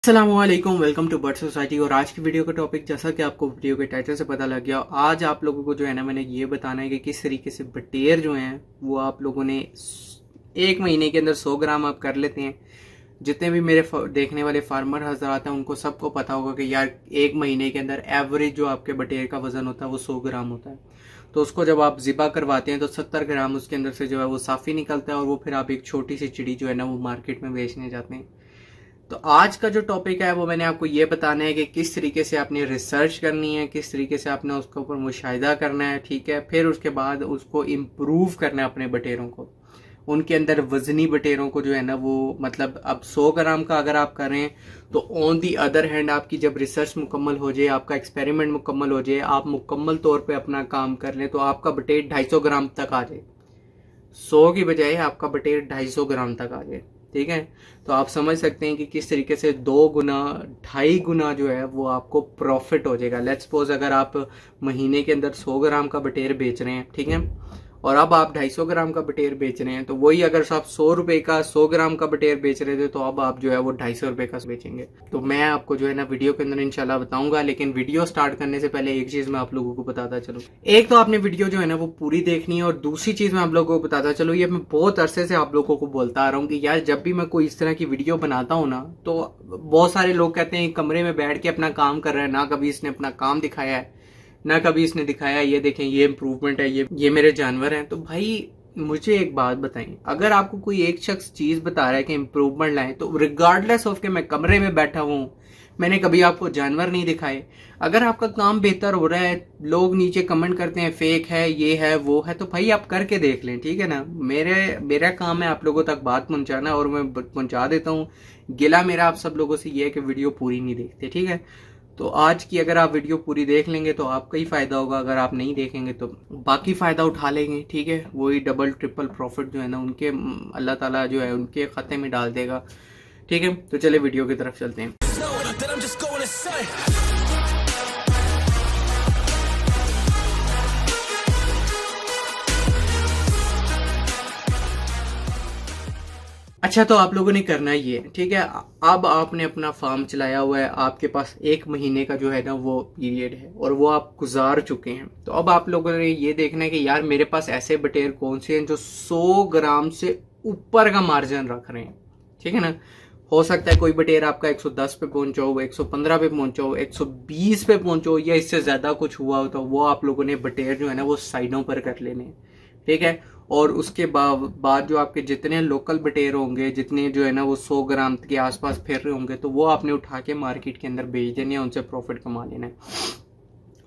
अस्सलामुअलैकुम, welcome to bird society. और आज की वीडियो का टॉपिक, जैसा कि आपको वीडियो के टाइटल से पता लग गया, आज आप लोगों को जो है ना मैंने ये बताना है कि किस तरीके से बटेर जो हैं वो आप लोगों ने एक महीने के अंदर 100 ग्राम आप कर लेते हैं। जितने भी मेरे देखने वाले फार्मर हजरात हैं उनको सबको पता होगा कि यार एक महीने के अंदर एवरेज जो आपके बटेर का वजन होता है वो 100 ग्राम होता है। तो उसको जब आप ज़िबा करवाते हैं तो 70 ग्राम उसके अंदर से जो है वो साफ़ी निकलता है और वो फिर आप एक छोटी सी चिड़ी जो है ना वो मार्केट में बेचने जाते हैं। तो आज का जो टॉपिक है वो मैंने आपको ये बताना है कि किस तरीके से आपने रिसर्च करनी है, किस तरीके से आपने उसके ऊपर मुशाहिदा करना है, ठीक है। फिर उसके बाद उसको इम्प्रूव करना है अपने बटेरों को, उनके अंदर वजनी बटेरों को जो है ना वो, मतलब अब 100 ग्राम का अगर आप करें तो ऑन दी अदर हैंड आपकी जब रिसर्च मुकम्मल हो जाए, आपका एक्सपेरिमेंट मुकम्मल हो जाए, आप मुकम्मल तौर पे अपना काम कर लें तो आपका बटेर 250 ग्राम तक आ जाए। 100 की बजाय आपका बटेर 250 ग्राम तक आ जाए, ठीक है। तो आप समझ सकते हैं कि किस तरीके से 2 गुना 2.5 गुना जो है वो आपको प्रॉफिट हो जाएगा। लेट्स सपोज अगर आप महीने के अंदर 100 ग्राम का बटेर बेच रहे हैं, ठीक है, और अब आप 250 ग्राम का बटेर बेच रहे हैं, तो वही अगर आप 100 रुपए का 100 ग्राम का बटेर बेच रहे थे तो अब आप जो है वो 250 रुपए का बेचेंगे। तो मैं आपको जो है ना वीडियो के अंदर इंशाल्लाह बताऊंगा, लेकिन वीडियो स्टार्ट करने से पहले एक चीज मैं आप लोगों को बताता चलूं। एक तो आपने वीडियो जो है ना वो पूरी देखनी है, और दूसरी चीज मैं आप लोगों को बताता चलूं, ये मैं बहुत अरसे से आप लोगों को बोलता आ रहा हूँ कि यार जब भी मैं कोई इस तरह की वीडियो बनाता हूँ ना तो बहुत सारे लोग कहते हैं कमरे में बैठ के अपना काम कर रहा है, ना कभी इसने अपना काम दिखाया है, ना कभी इसने दिखाया ये देखें ये इम्प्रूवमेंट है, ये मेरे जानवर हैं। तो भाई मुझे एक बात बताएं, अगर आपको कोई एक शख्स चीज बता रहा है कि इम्प्रूवमेंट लाएं, तो रिगार्डलेस ऑफ के मैं कमरे में बैठा हूं, मैंने कभी आपको जानवर नहीं दिखाए, अगर आपका काम बेहतर हो रहा है, लोग नीचे कमेंट करते हैं फेक है, ये है वो है, तो भाई आप करके देख लें, ठीक है ना। मेरा काम है आप लोगों तक बात पहुंचाना, और मैं पहुंचा देता हूँ। गिला मेरा आप सब लोगों से ये है कि वीडियो पूरी नहीं देखते, ठीक है। तो आज की अगर आप वीडियो पूरी देख लेंगे तो आपका ही फायदा होगा, अगर आप नहीं देखेंगे तो बाकी फायदा उठा लेंगे, ठीक है। वही डबल ट्रिपल प्रॉफिट जो है ना उनके अल्लाह ताला जो है उनके खाते में डाल देगा, ठीक है। तो चले वीडियो की तरफ चलते हैं। अच्छा, तो आप लोगों ने करना ये, ठीक है। अब आपने अपना फार्म चलाया हुआ है, आपके पास एक महीने का जो है ना वो पीरियड है और वो आप गुजार चुके हैं। तो अब आप लोगों ने ये देखना है कि यार मेरे पास ऐसे बटेर कौन से हैं जो 100 ग्राम से ऊपर का मार्जिन रख रहे हैं, ठीक है ना। हो सकता है कोई बटेर आपका 110 पे पहुंचा हो, 115 पे पहुंचा हो, 120 पे पहुंचा हो, या इससे ज्यादा कुछ हुआ हो, तो वो आप लोगों ने बटेर जो है ना वो साइडों पर कर लेने हैं, ठीक है। और उसके बाद जो आपके जितने लोकल बटेर होंगे, जितने जो है ना वो 100 ग्राम के आसपास फिर रहे होंगे, तो वो आपने उठा के मार्केट के अंदर बेच देने हैं, उनसे प्रॉफिट कमा लेना है।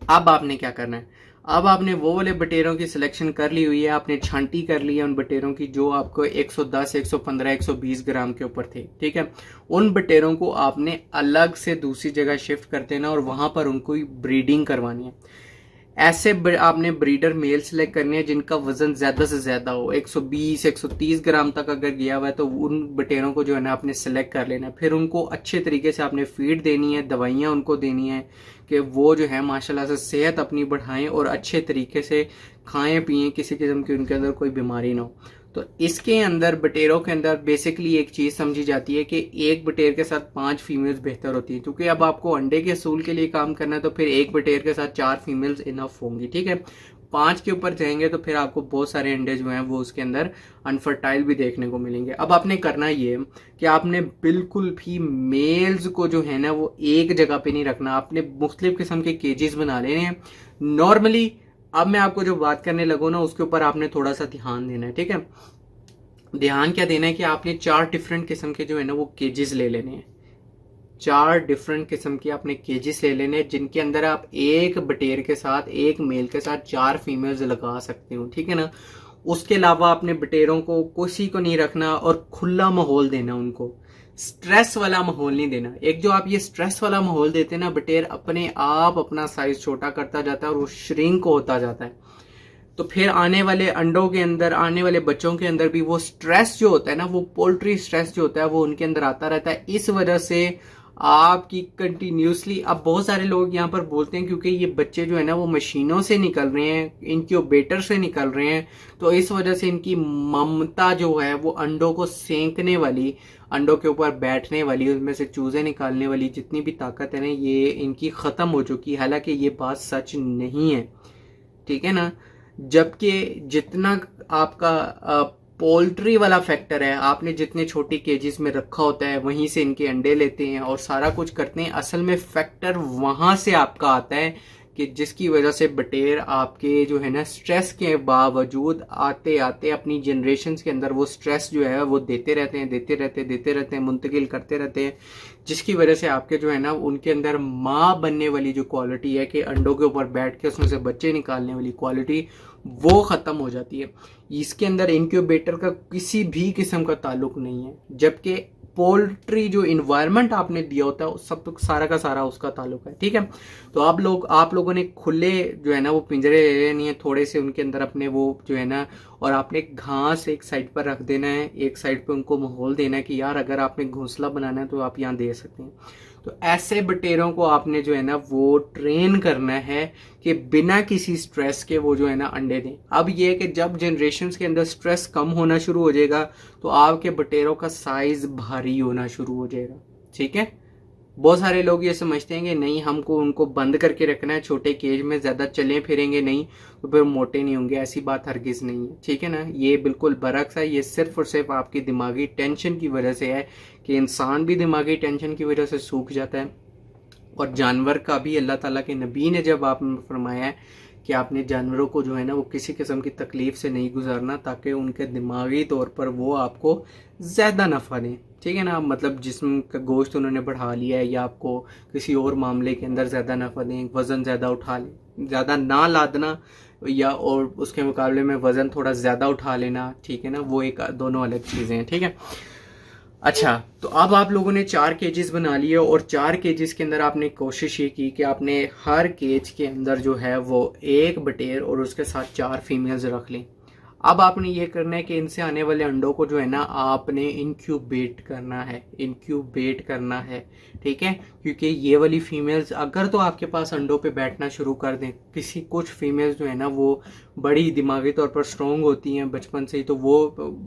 अब आपने क्या करना है, अब आपने वो वाले बटेरों की सिलेक्शन कर ली हुई है, आपने छांटी कर ली है उन बटेरों की जो आपको 110, 115, 120 ग्राम के ऊपर थे, ठीक है। उन बटेरों को आपने अलग से दूसरी जगह शिफ्ट कर देना और वहां पर उनको ब्रीडिंग करवानी है। ऐसे आपने ब्रीडर मेल सेलेक्ट करने हैं जिनका वजन ज्यादा से ज्यादा हो, 120, 130 ग्राम तक अगर गया हुआ है तो उन बटेरों को जो है ना आपने सेलेक्ट कर लेना है। फिर उनको अच्छे तरीके से आपने फीड देनी है, दवाइयाँ उनको देनी है कि वो जो है माशाल्लाह से सेहत अपनी बढ़ाएं और अच्छे तरीके से खाएं पिएं, किसी किस्म की उनके अंदर कोई बीमारी ना हो। तो इसके अंदर बटेरों के अंदर बेसिकली एक चीज समझी जाती है कि एक बटेर के साथ 5 फीमेल्स बेहतर होती है, क्योंकि अब आपको अंडे के असूल के लिए काम करना है तो फिर एक बटेर के साथ 4 फीमेल्स इनफ होंगी, ठीक है। 5 के ऊपर जाएंगे तो फिर आपको बहुत सारे अंडे जो हैं वो उसके अंदर अनफर्टाइल भी देखने को मिलेंगे। अब आपने करना ये कि आपने बिल्कुल भी मेल्स को जो है ना वो एक जगह पे नहीं रखना, आपने मुख्तलिफ किस्म के केजेस बना लेने हैं नॉर्मली। अब मैं आपको जो बात करने लगूँ ना उसके ऊपर आपने थोड़ा सा ध्यान देना है, ठीक है। ध्यान क्या देना है कि आपने 4 डिफरेंट किस्म के जो है ना वो केजेस ले लेने हैं। 4 डिफरेंट किस्म के आपने केजेस ले लेने हैं जिनके अंदर आप एक बटेर के साथ, एक मेल के साथ 4 फीमेल्स लगा सकते हो, ठीक है ना। उसके अलावा आपने बटेरों को किसी को नहीं रखना और खुला माहौल देना, उनको स्ट्रेस वाला माहौल नहीं देना। एक जो आप ये स्ट्रेस वाला माहौल देते हैं ना, बटेर अपने आप अपना साइज छोटा करता जाता है और वो श्रिंक होता जाता है। तो फिर आने वाले अंडों के अंदर, आने वाले बच्चों के अंदर भी वो स्ट्रेस जो होता है ना, वो पोल्ट्री स्ट्रेस जो होता है वो उनके अंदर आता रहता है। इस वजह से आपकी कंटिन्यूसली, अब बहुत सारे लोग यहाँ पर बोलते हैं क्योंकि ये बच्चे जो है ना वो मशीनों से निकल रहे हैं, इनक्यूबेटर से निकल रहे हैं, तो इस वजह से इनकी ममता जो है वो अंडों को सेंकने वाली, अंडों के ऊपर बैठने वाली, उसमें से चूजे निकालने वाली जितनी भी ताकत है ना, ये इनकी ख़त्म हो चुकी है। हालांकि ये बात सच नहीं है, ठीक है ना। जबकि जितना आपका पोल्ट्री वाला फैक्टर है, आपने जितने छोटी केजेस में रखा होता है वहीं से इनके अंडे लेते हैं और सारा कुछ करते हैं, असल में फैक्टर वहां से आपका आता है कि जिसकी वजह से बटेर आपके जो है ना स्ट्रेस के बावजूद आते आते अपनी जनरेशन के अंदर वो स्ट्रेस जो है वो देते रहते हैं, मुंतकिल करते रहते हैं, जिसकी वजह से आपके जो है ना उनके अंदर माँ बनने वाली जो क्वालिटी है कि अंडों के ऊपर बैठ के उसमें से बच्चे निकालने वाली क्वालिटी, वो ख़त्म हो जाती है। इसके अंदर इंक्यूबेटर का किसी भी किस्म का ताल्लुक नहीं है, जबकि पोल्ट्री जो इन्वायरमेंट आपने दिया होता है सब तो सारा का सारा उसका ताल्लुक है, ठीक है। तो आप लोगों ने खुले जो है ना वो पिंजरे ले लेनी है, थोड़े से उनके अंदर अपने वो जो है ना, और आपने घास एक साइड पर रख देना है, एक साइड पे उनको माहौल देना है कि यार अगर आपने घोंसला बनाना है तो आप यहाँ दे सकते हैं। तो ऐसे बटेरों को आपने जो है ना वो ट्रेन करना है कि बिना किसी स्ट्रेस के वो जो है ना अंडे दें। अब ये है कि जब जनरेशन्स के अंदर स्ट्रेस कम होना शुरू हो जाएगा तो आपके बटेरों का साइज भारी होना शुरू हो जाएगा, ठीक है। बहुत सारे लोग ये समझते हैं कि नहीं हमको उनको बंद करके रखना है छोटे केज में, ज़्यादा चलें फिरेंगे नहीं तो फिर मोटे नहीं होंगे। ऐसी बात हरगिज़ नहीं है, ठीक है ना। ये बिल्कुल बरक्स है, ये सिर्फ और सिर्फ आपकी दिमागी टेंशन की वजह से है कि इंसान भी दिमागी टेंशन की वजह से सूख जाता है, और जानवर का भी अल्लाह ताला के नबी ने जब आपने फरमाया है कि आपने जानवरों को जो है ना वो किसी किस्म की तकलीफ से नहीं गुजारना ताकि उनके दिमागी तौर पर वो आपको ज़्यादा नफ़ा दें, ठीक है ना। मतलब जिस्म का गोश्त उन्होंने बढ़ा लिया है या आपको किसी और मामले के अंदर ज़्यादा नफ़ा दें, वज़न ज़्यादा उठा लें, ज़्यादा ना लादना या और उसके मुकाबले में वज़न थोड़ा ज़्यादा उठा लेना, ठीक है ना, वो एक दोनों अलग चीज़ें हैं, ठीक है। अच्छा, तो अब आप लोगों ने 4 केजेस बना लिए और 4 केजेस के अंदर आपने कोशिश ये की कि आपने हर केज के अंदर जो है वो एक बटेर और उसके साथ 4 फीमेल्स रख ली। अब आपने ये करना है कि इनसे आने वाले अंडों को जो है ना आपने इंक्यूबेट करना है, ठीक है। क्योंकि ये वाली फीमेल्स अगर तो आपके पास अंडों पे बैठना शुरू कर दें, कुछ फीमेल्स जो है ना वो बड़ी दिमागी तौर पर स्ट्रॉन्ग होती हैं बचपन से ही, तो वो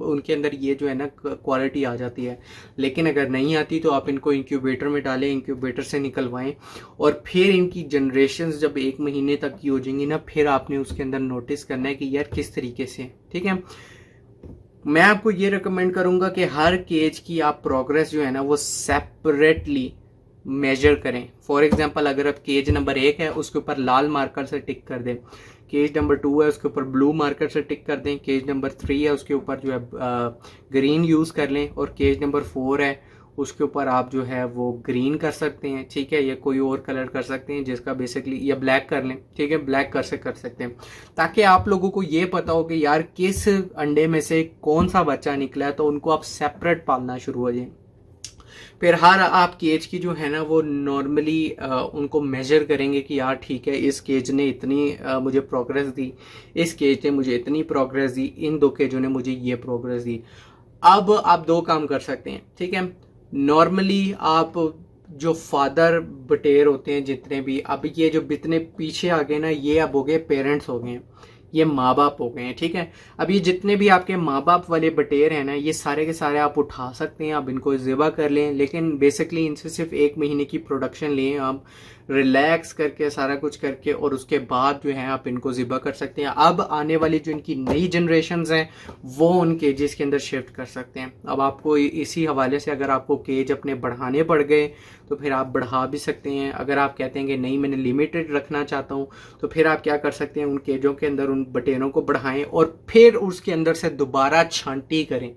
उनके अंदर ये जो है ना क्वालिटी आ जाती है। लेकिन अगर नहीं आती तो आप इनको इंक्यूबेटर में डालें, इंक्यूबेटर से निकलवाएं, और फिर इनकी जनरेशन्स जब 1 महीने तक की हो जाएंगी ना, फिर आपने उसके अंदर नोटिस करना है कि यार किस तरीके से, ठीक है। मैं आपको ये रिकमेंड करूंगा कि हर केज की आप प्रोग्रेस जो है ना वो सेपरेटली मेजर करें। फॉर एग्जांपल अगर आप केज नंबर 1 है उसके ऊपर लाल मार्कर से टिक कर दें, केज नंबर 2 है उसके ऊपर ब्लू मार्कर से टिक कर दें, केज नंबर 3 है उसके ऊपर जो है ग्रीन यूज़ कर लें, और केज नंबर 4 है उसके ऊपर आप जो है वो ग्रीन कर सकते हैं, ठीक है, या कोई और कलर कर सकते हैं जिसका बेसिकली, या ब्लैक कर लें, ठीक है, ब्लैक कर सकते हैं, ताकि आप लोगों को ये पता हो कि यार किस अंडे में से कौन सा बच्चा निकला है, तो उनको आप सेपरेट पालना शुरू हो जाए। फिर हर आप केज की जो है ना वो नॉर्मली उनको मेजर करेंगे कि यार ठीक है इस केज ने इतनी मुझे प्रोग्रेस दी, इस केज ने मुझे इतनी प्रोग्रेस दी, इन 2 केजों ने मुझे ये प्रोग्रेस दी। अब आप 2 काम कर सकते हैं, ठीक है। नॉर्मली आप जो फादर बटेर होते हैं जितने भी, अब ये जो जितने पीछे आ गए ना, ये अब हो गए पेरेंट्स हो गए हैं, ये माँ बाप हो गए हैं, ठीक है। अब ये जितने भी आपके माँ बाप वाले बटेर हैं ना, ये सारे के सारे आप उठा सकते हैं, आप इनको ज़िबा कर लें, लेकिन बेसिकली इनसे सिर्फ 1 महीने की प्रोडक्शन लें आप, रिलैक्स करके सारा कुछ करके, और उसके बाद जो है आप इनको ज़िबा कर सकते हैं। अब आने वाली जो इनकी नई जनरेशन्स हैं वो उन केजेस के अंदर शिफ्ट कर सकते हैं। अब आपको इसी हवाले से अगर आपको केज अपने बढ़ाने पड़ गए तो फिर आप बढ़ा भी सकते हैं। अगर आप कहते हैं कि नहीं मैंने लिमिटेड रखना चाहता हूँ, तो फिर आप क्या कर सकते हैं, उन केजों के अंदर उन बटेरों को बढ़ाएं और फिर उसके अंदर से दोबारा छांटी करें।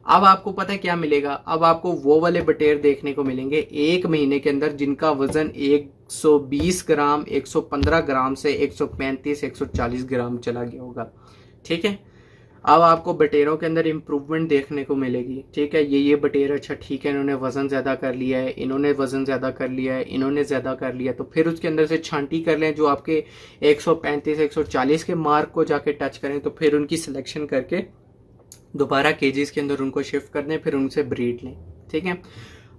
अब आपको पता है क्या मिलेगा, अब आपको वो वाले बटेर देखने को मिलेंगे 1 महीने के अंदर जिनका वजन 120 ग्राम 115 ग्राम से 135 140 ग्राम चला गया होगा, ठीक है। अब आपको बटेरों के अंदर इम्प्रूवमेंट देखने को मिलेगी, ठीक है। ये बटेर अच्छा ठीक है, इन्होंने वजन ज़्यादा कर लिया है, इन्होंने वजन ज़्यादा कर लिया है, इन्होंने ज़्यादा कर लिया, तो फिर उसके अंदर से छांटी कर लें जो आपके 135 140 के मार्क को जाके टच करें, तो फिर उनकी सिलेक्शन करके दोबारा केजीज के अंदर उनको शिफ्ट कर दें, फिर उनसे ब्रीड लें, ठीक है।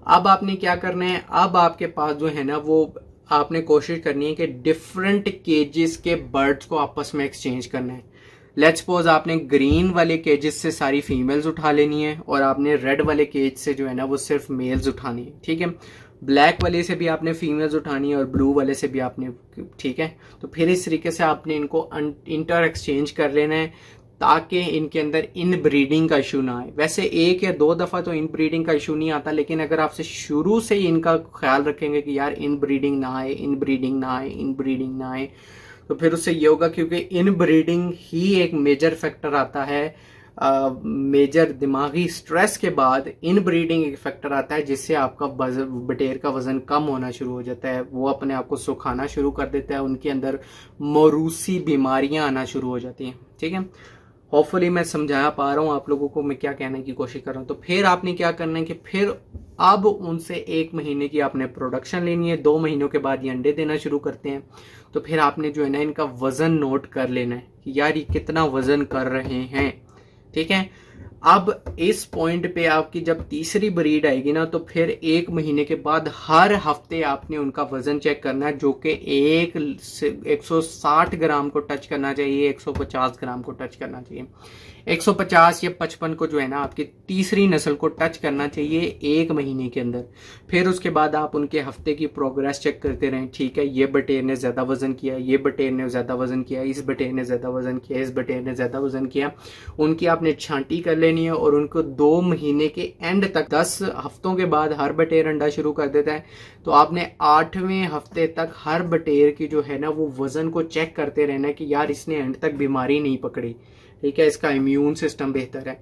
अब आपने क्या करना है, अब आपके पास जो है ना वो आपने कोशिश करनी है कि डिफरेंट केजेस के बर्ड्स को आपस में एक्सचेंज करना है। लेट्स सपोज आपने ग्रीन वाले केजेस से सारी फीमेल्स उठा लेनी है और आपने रेड वाले केज से जो है ना वो सिर्फ मेल्स उठानी है, ठीक है। ब्लैक वाले से भी आपने फीमेल्स उठानी है और ब्लू वाले से भी आपने, ठीक है। तो फिर इस तरीके से आपने इनको इंटर एक्सचेंज कर लेना है ताकि इनके अंदर इन ब्रीडिंग का इशू ना आए। वैसे एक या दो दफ़ा तो इन ब्रीडिंग का इशू नहीं आता, लेकिन अगर आपसे शुरू से ही इनका ख्याल रखेंगे कि यार इन ब्रीडिंग ना आए, इन ब्रीडिंग ना आए, इन ब्रीडिंग ना आए, तो फिर उससे ये होगा, क्योंकि इन ब्रीडिंग ही एक मेजर फैक्टर आता है। मेजर दिमागी स्ट्रेस के बाद इन ब्रीडिंग एक फैक्टर आता है जिससे आपका बटेर का वजन कम होना शुरू हो जाता है, वो अपने आप को सुखाना शुरू कर देता है, उनके अंदर मौरूसी बीमारियां आना शुरू हो जाती हैं, ठीक है। होपफुली मैं समझा पा रहा हूँ आप लोगों को, मैं क्या कहने की कोशिश कर रहा हूँ। तो फिर आपने क्या करना है कि फिर अब उनसे 1 महीने की आपने प्रोडक्शन लेनी है, 2 महीनों के बाद ये अंडे देना शुरू करते हैं। तो फिर आपने जो है ना इनका वजन नोट कर लेना है कि यार ये कितना वजन कर रहे हैं, ठीक है। अब इस पॉइंट पे आपकी जब तीसरी ब्रीड आएगी ना, तो फिर 1 महीने के बाद हर हफ्ते आपने उनका वजन चेक करना है, जो कि 160 ग्राम को टच करना चाहिए, 150 ग्राम को टच करना चाहिए। 150 या 55 को जो है ना आपकी तीसरी नस्ल को टच करना चाहिए 1 महीने के अंदर। फिर उसके बाद आप उनके हफ्ते की प्रोग्रेस चेक करते रहें, ठीक है। ये बटेर ने ज़्यादा वजन किया, ये बटेर ने ज़्यादा वजन किया, इस बटेर ने ज़्यादा वजन किया, इस बटेर ने ज़्यादा वजन किया। उनकी आपने छांटी कर लेनी है और उनको 2 महीने के एंड तक, 10 हफ्तों के बाद हर बटेर अंडा शुरू कर देता है। तो आपने 8वें हफ्ते तक हर बटेर की जो है ना वो वजन को चेक करते रहना है कि यार इसने एंड तक बीमारी नहीं पकड़ी, ठीक है, इसका इम्यून सिस्टम बेहतर है,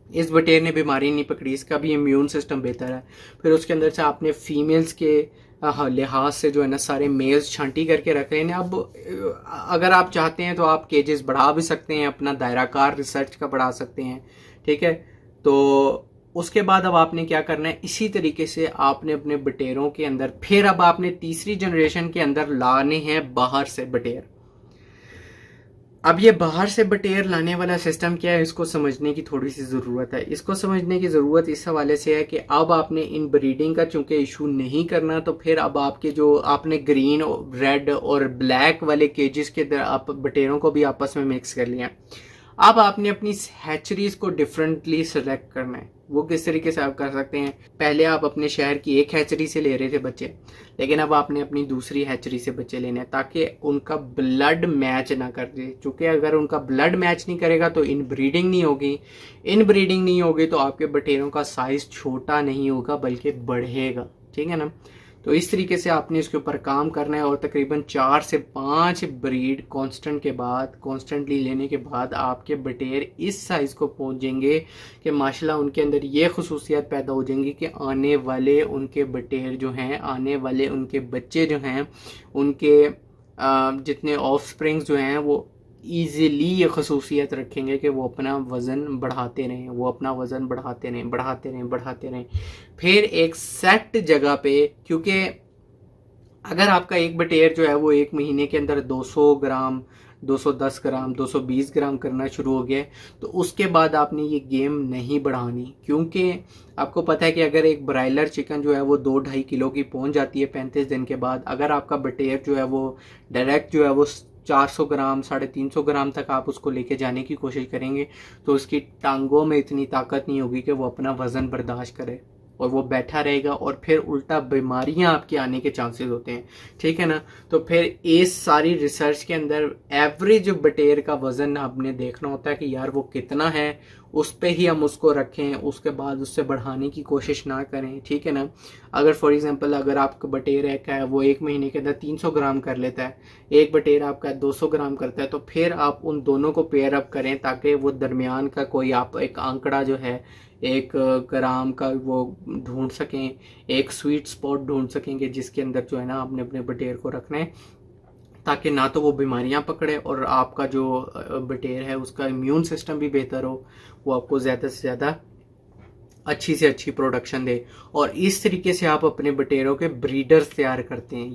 इस बटेर ने बीमारी नहीं पकड़ी, इसका भी इम्यून सिस्टम बेहतर है। फिर उसके अंदर से आपने फीमेल्स के लिहाज से जो है ना सारे मेल्स छांटी करके रख रहे हैं। अब अगर आप चाहते हैं तो आप केजेस बढ़ा भी सकते हैं, अपना दायराकार रिसर्च का बढ़ा सकते हैं, ठीक है। तो उसके बाद अब आपने क्या करना है, इसी तरीके से आपने अपने बटेरों के अंदर फिर अब आपने तीसरी जनरेशन के अंदर लाने हैं बाहर से बटेर। अब ये बाहर से बटेर लाने वाला सिस्टम क्या है, इसको समझने की थोड़ी सी ज़रूरत है। इसको समझने की ज़रूरत इस हवाले से है कि अब आपने इन ब्रीडिंग का चूंकि इशू नहीं करना, तो फिर अब आपके जो आपने ग्रीन, रेड और ब्लैक वाले केजेस के आप बटेरों को भी आपस में मिक्स कर लिया। अब आपने अपनी हैचरीज को डिफरेंटली सेलेक्ट करना है। वो किस तरीके से आप कर सकते हैं, पहले आप अपने शहर की एक हैचरी से ले रहे थे बच्चे, लेकिन अब आपने अपनी दूसरी हैचरी से बच्चे लेने हैं ताकि उनका ब्लड मैच ना कर दे। चूंकि अगर उनका ब्लड मैच नहीं करेगा तो इन ब्रीडिंग नहीं होगी, इन ब्रीडिंग नहीं होगी तो आपके बटेरों का साइज छोटा नहीं होगा बल्कि बढ़ेगा, ठीक है ना। तो इस तरीके से आपने इसके ऊपर काम करना है और तकरीबन 4 से 5 ब्रीड कॉन्स्टेंटली लेने के बाद आपके बटेर इस साइज़ को पहुंचेंगे कि माशाल्लाह उनके अंदर ये खसूसियत पैदा हो जाएंगी कि आने वाले उनके बटेर जो हैं, आने वाले उनके बच्चे जो हैं, उनके जितने ऑफस्प्रिंग्स जो हैं वो ईज़िली ये खसूसियत रखेंगे कि वो अपना वज़न बढ़ाते रहें, वो अपना वज़न बढ़ाते रहें, बढ़ाते रहें, बढ़ाते रहें। फिर एक सेट जगह पे, क्योंकि अगर आपका एक बटेर जो है वो 1 महीने के अंदर 200 ग्राम, 210 ग्राम, 220 ग्राम करना शुरू हो गया, तो उसके बाद आपने ये गेम नहीं बढ़ानी, क्योंकि आपको पता है कि अगर एक ब्रायलर चिकन जो है वो 2-2.5 किलो की पहुंच जाती है 35 दिन के बाद, अगर आपका बटेर जो है वो डायरेक्ट जो है वो 400 ग्राम, 350 ग्राम तक आप उसको लेके जाने की कोशिश करेंगे, तो उसकी टांगों में इतनी ताकत नहीं होगी कि वो अपना वज़न बर्दाश्त करे और वो बैठा रहेगा और फिर उल्टा बीमारियां आपके आने के चांसेस होते हैं, ठीक है ना। तो फिर इस सारी रिसर्च के अंदर एवरेज बटेर का वज़न आपने देखना होता है कि यार वो कितना है, उस पे ही हम उसको रखें, उसके बाद उससे बढ़ाने की कोशिश ना करें, ठीक है ना। अगर फॉर एग्जांपल अगर आपका बटेर एक है वो 1 महीने के अंदर 300 ग्राम कर लेता है, एक बटेर आपका 200 ग्राम करता है, तो फिर आप उन दोनों को पेयर अप करें ताकि वो दरमियान का कोई आप एक आंकड़ा जो है 1 ग्राम का वो ढूंढ सकें, एक स्वीट स्पॉट ढूंढ सकेंगे जिसके अंदर जो है ना आपने अपने बटेर को रखना है, ताकि ना तो वो बीमारियां पकड़े और आपका जो बटेर है उसका इम्यून सिस्टम भी बेहतर हो, वो आपको ज़्यादा से ज़्यादा अच्छी से अच्छी प्रोडक्शन दे। और इस तरीके से आप अपने बटेरों के ब्रीडर्स तैयार करते हैं।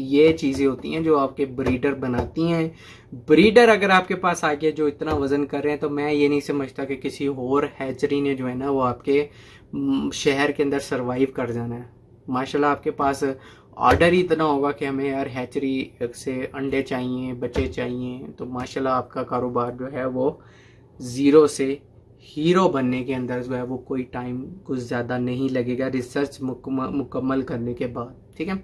ये चीज़ें होती हैं जो आपके ब्रीडर बनाती हैं। ब्रीडर अगर आपके पास आ गया जो इतना वज़न कर रहे हैं, तो मैं ये नहीं समझता कि किसी और हैचरी ने जो है ना वो आपके शहर के अंदर सरवाइव कर जाना है। माशाल्लाह आपके पास ऑर्डर ही इतना होगा कि हमें यार हैचरी से अंडे चाहिए, बच्चे चाहिए, तो माशाल्लाह आपका कारोबार जो है वो ज़ीरो से हीरो बनने के अंदर जो है वो कोई टाइम कुछ ज़्यादा नहीं लगेगा रिसर्च मुकम्मल करने के बाद, ठीक है।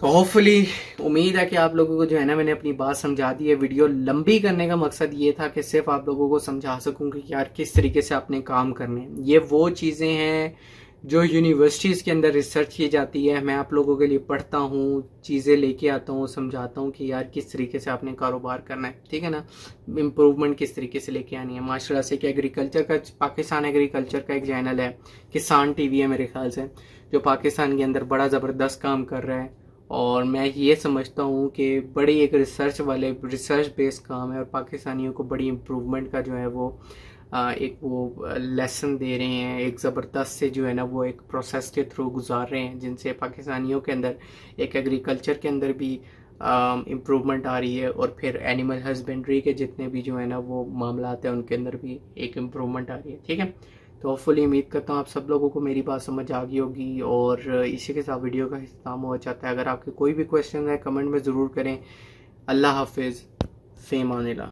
तो होपफुली उम्मीद है कि आप लोगों को जो है ना मैंने अपनी बात समझा दी है। वीडियो लंबी करने का मकसद ये था कि सिर्फ आप लोगों को समझा सकूं कि यार किस तरीके से आपने काम करने हैं। ये वो चीज़ें हैं जो यूनिवर्सिटीज़ के अंदर रिसर्च की जाती है, मैं आप लोगों के लिए पढ़ता हूँ, चीज़ें लेके आता हूँ, समझाता हूँ कि यार किस तरीके से आपने कारोबार करना है, ठीक है ना, इम्प्रूवमेंट किस तरीके से लेके आनी है। माशाल्लाह से कि एग्रीकल्चर का, पाकिस्तान एग्रीकल्चर का एक चैनल है, किसान टीवी है मेरे ख्याल से, जो पाकिस्तान के अंदर बड़ा ज़बरदस्त काम कर रहा है। और मैं ये समझता हूँ कि बड़ी एक रिसर्च बेस्ड काम है और पाकिस्तानियों को बड़ी इम्प्रूवमेंट का जो है वो एक वो लेसन दे रहे हैं, एक ज़बरदस्त से जो है ना वो एक प्रोसेस के थ्रू गुजार रहे हैं, जिनसे पाकिस्तानियों के अंदर एक एग्रीकल्चर के अंदर भी इम्प्रूवमेंट आ रही है और फिर एनिमल हस्बेंड्री के जितने भी जो है ना वो मामला हैं उनके अंदर भी एक इम्प्रूवमेंट आ रही है, ठीक है। तो होपफुली उम्मीद करता हूँ आप सब लोगों को मेरी बात समझ आ गई होगी और इसी के साथ वीडियो का इख्तिताम हो जाता है। अगर आपके कोई भी क्वेश्चन है कमेंट में ज़रूर करें। अल्लाह हाफिज़, फ़ी अमानिल्लाह।